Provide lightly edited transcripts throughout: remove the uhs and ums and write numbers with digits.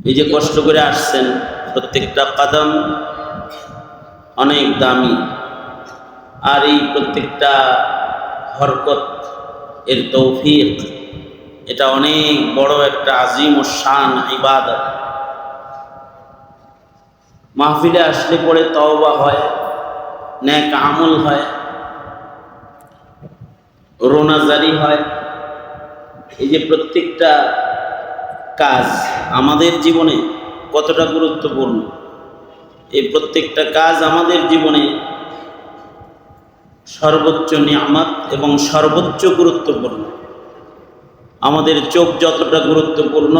এই যে কষ্ট করে আসছেন, প্রত্যেকটা কদম অনেক দামি, আর এই প্রত্যেকটা হরকত এর তৌফিক, এটা অনেক বড় একটা আজিম ও শান ইবাদত। মাহফিলে আসলে পরে তওবা হয়, নেক আমল হয়, রোনাজারি হয়। এই যে প্রত্যেকটা কাজ আমাদের জীবনে কতটা গুরুত্বপূর্ণ, এই প্রত্যেকটা কাজ আমাদের জীবনে সর্বোচ্চ নিয়ামত এবং সর্বোচ্চ গুরুত্বপূর্ণ। আমাদের চোখ যতটা গুরুত্বপূর্ণ,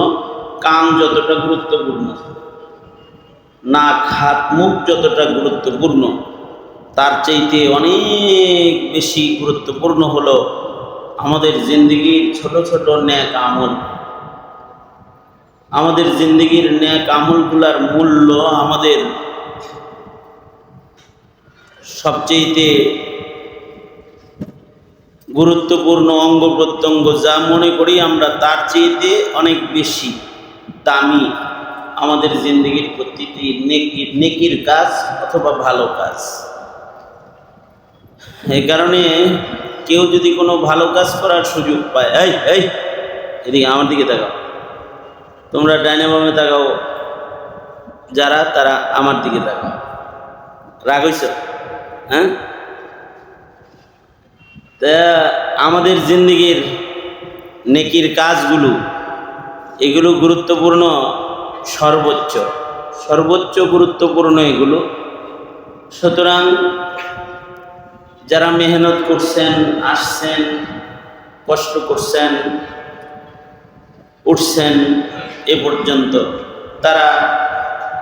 কান যতটা গুরুত্বপূর্ণ, নাক হাত মুখ যতটা গুরুত্বপূর্ণ, তার চাইতে অনেক বেশি গুরুত্বপূর্ণ হলো আমাদের জিন্দেগির ছোট ছোট নেক আমল। আমাদের জিন্দেগির নেক আমলগুলার মূল্য আমাদের সবচেয়ে গুরুত্বপূর্ণ অঙ্গ প্রত্যঙ্গ, যা মনে করি আমরা তার চাইতে অনেক বেশি দামি আমাদের জিন্দেগির প্রতিটি নেকির কাজ অথবা ভালো কাজ। এই কারণে কেউ যদি কোনো ভালো কাজ করার সুযোগ পায়, এই এদিকে আমার দিকে তাকাও, তোমরা ডাইনে বামে তাকাও, যারা তারা আমার দিকে তাকাও। রাগ হইছ? হ্যাঁ, তা আমাদের জিন্দেগির নেকির কাজগুলো, এগুলো গুরুত্বপূর্ণ, সর্বোচ্চ গুরুত্বপূর্ণ এগুলো। সুতরাং যারা মেহনত করছেন, আসছেন, কষ্ট করছেন, উঠছেন এ পর্যন্ত, তারা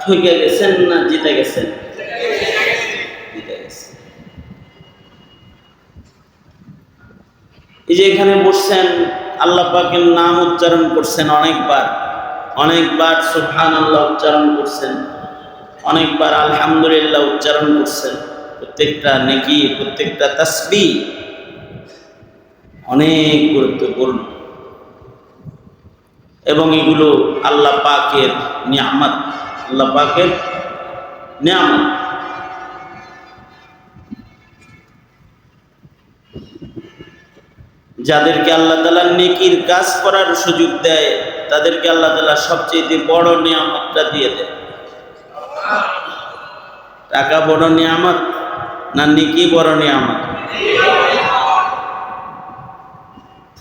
ঠকে গেছেন না জিতে গেছেন? জিতে গেছেন। এই যে এখানে বসছেন, আল্লাহ পাকের নাম উচ্চারণ করছেন অনেকবার সুবহানাল্লাহ উচ্চারণ করছেন, অনেকবার আলহামদুলিল্লাহ উচ্চারণ করছেন। প্রত্যেকটা নেকি, প্রত্যেকটা তাসবিহ অনেক গুরুত্বপূর্ণ, এবং এগুলো আল্লাহ পাকের নিয়ামত, আল্লাহ পাকের নিয়ামত। যাদেরকে আল্লাহ তাআলা নেকির কাজ করার সুযোগ দেয়, তাদেরকে আল্লাহ তাআলা সবচেয়ে বড় নিয়ামতটা দিয়ে দেয়। টাকা বড় নিয়ামত না নেকি বড় নিয়ামত?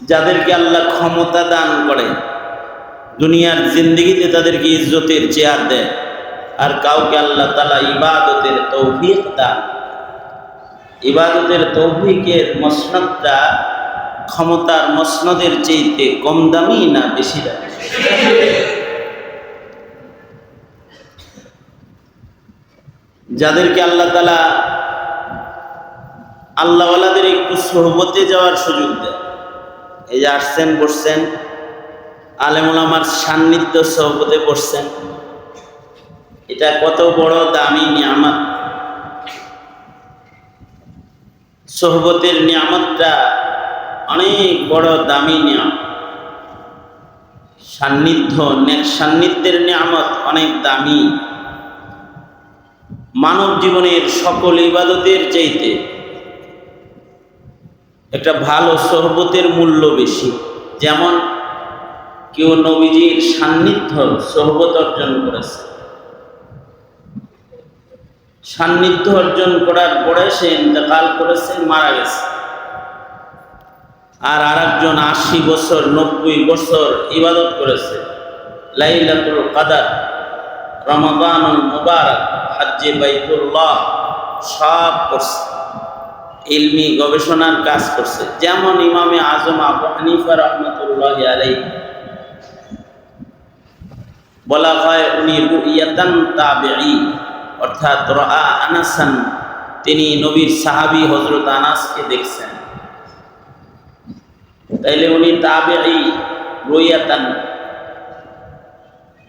যাদেরকে আল্লাহ ক্ষমতা দান করে, দুনিয়ার জিন্দেগিতে তাদেরকে ইজ্জতের চেয়ার দেয়, আর কাউকে আল্লাহ তাআলা ইবাদতের তৌফিক দান। ইবাদতের তৌফিকের মসনদটা ক্ষমতার মসনদের চাইতে কম দামি না বেশি দামি? যাদেরকে আল্লাহ তাআলা আল্লাহওয়ালাদের একটু সোহবতে যাওয়ার সুযোগ দেয়, এই যে আসছেন, বসছেন, আলেম ওলামার সান্নিধ্য সোহবতে বসছেন, এটা কত বড় দামি নিয়ামত। সোহবতের নিয়ামতটা অনেক বড় দামি নিয়ামত। সান্নিধ্যের নিয়ামত অনেক দামি। মানব জীবনের সকল ইবাদতের চাইতে একটা ভালো সোহবতের মূল্য বেশি। যেমন কেউ নবীজির সান্নিধ্য সোহবত অর্জন করেছে, সান্নিধ্য অর্জন করার পরে সে ইন্তেকাল করেছে, মারা গেছে। আর আরেকজন 80 বছর 90 বছর ইবাদত করেছে, লাইলাতুল কদর, রমাদানুল মুবারক, হজ্জে বাইতুল্লাহ সব করছে, ইলমি গবেষণার কাজ করছে। যেমন ইমামে আজম আবু হানিফা রাহমাতুল্লাহি আলাইহি বলা হয় উনি রুইয়াতান তাবিঈ, অর্থাৎ রাআ আনাসান, তিনি নবীর সাহাবী হযরত আনাসকে দেখছেন। তাইলে উনি তাবিঈ রুইয়াতান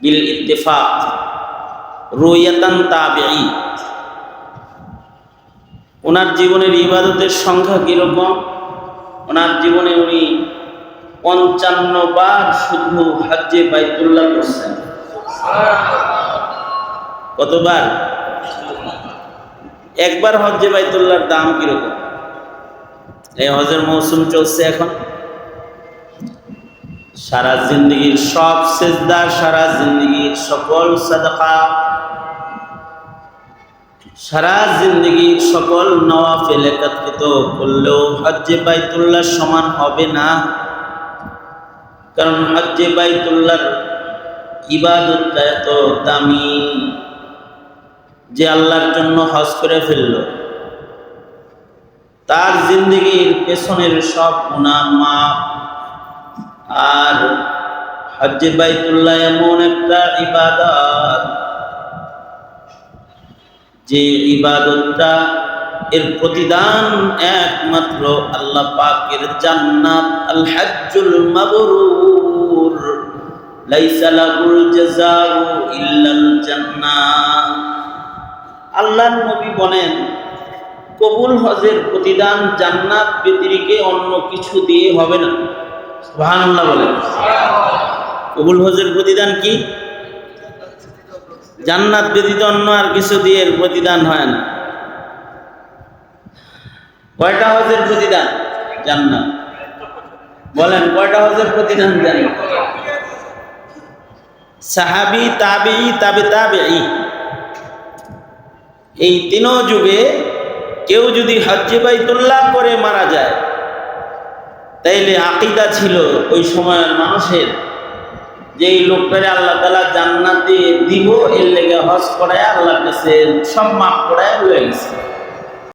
বিল ইত্তেফাক, রুইয়াতান তাবিঈ। ওনার জীবনের ইবাদতের সংখ্যা কিরকম? ওনার জীবনে উনি 55 বার শুধু হজ্জে বাইতুল্লাহ করছেন। কতবার? একবার হজ্জে বাইতুল্লাহর দাম কিরকম? এই হজের মৌসুম চলছে এখন, সারা জিন্দগির সব সেজদা, সারা জিন্দগির সকল সাদাকা, সারা জিন্দগির সকল নওয়াফিল একত্রিত করলেও হজ্জে বাইতুল্লাহ সমান হবে না। কারণ হজ্জে বাইতুল্লাহর ইবাদতটা এত দামি যে আল্লাহর জন্য হজ করে ফেলল, তার জিন্দগির পেছনের সব গুনাহ মাফ। আর হজ্জে বাইতুল্লাহ এমন একটা ইবাদত যে ইবাদতটা এর প্রতিদান একমাত্র আল্লাহ পাকের জান্নাত। আল হজ্জুল মাবরুর লাইসা লাহুল জাযাউ ইল্লাল জান্নাহ। আল্লাহর নবী বলেন, কবুল হজের প্রতিদান জান্নাত ব্যতিরেকে অন্য কিছু দিয়ে হবে না। সুবহানাল্লাহ বলেন। কবুল হজের প্রতিদান কি? জান্নাত ব্যতীত অন্য আর কিছু দিয়ে এর প্রতিদান হয় না। কয়টা হজের প্রতিদান? জান্নাত। বলেন কয়টা হজের প্রতিদান জান্নাত? সাহাবী, তাবেঈ, তাবে তাবেঈ, এই তিন যুগে কেউ যদি হজ্জে বাইতুল্লাহ করে মারা যায়, তাইলে আকীদা ছিল ওই সময়ের মানুষের যে এই লোকটারে আল্লাহ তাআলা জান্নাতে দিব, এর লেগে হজ করায় আল্লাহর কাছে সব মাফ করায় হয়ে গেছে।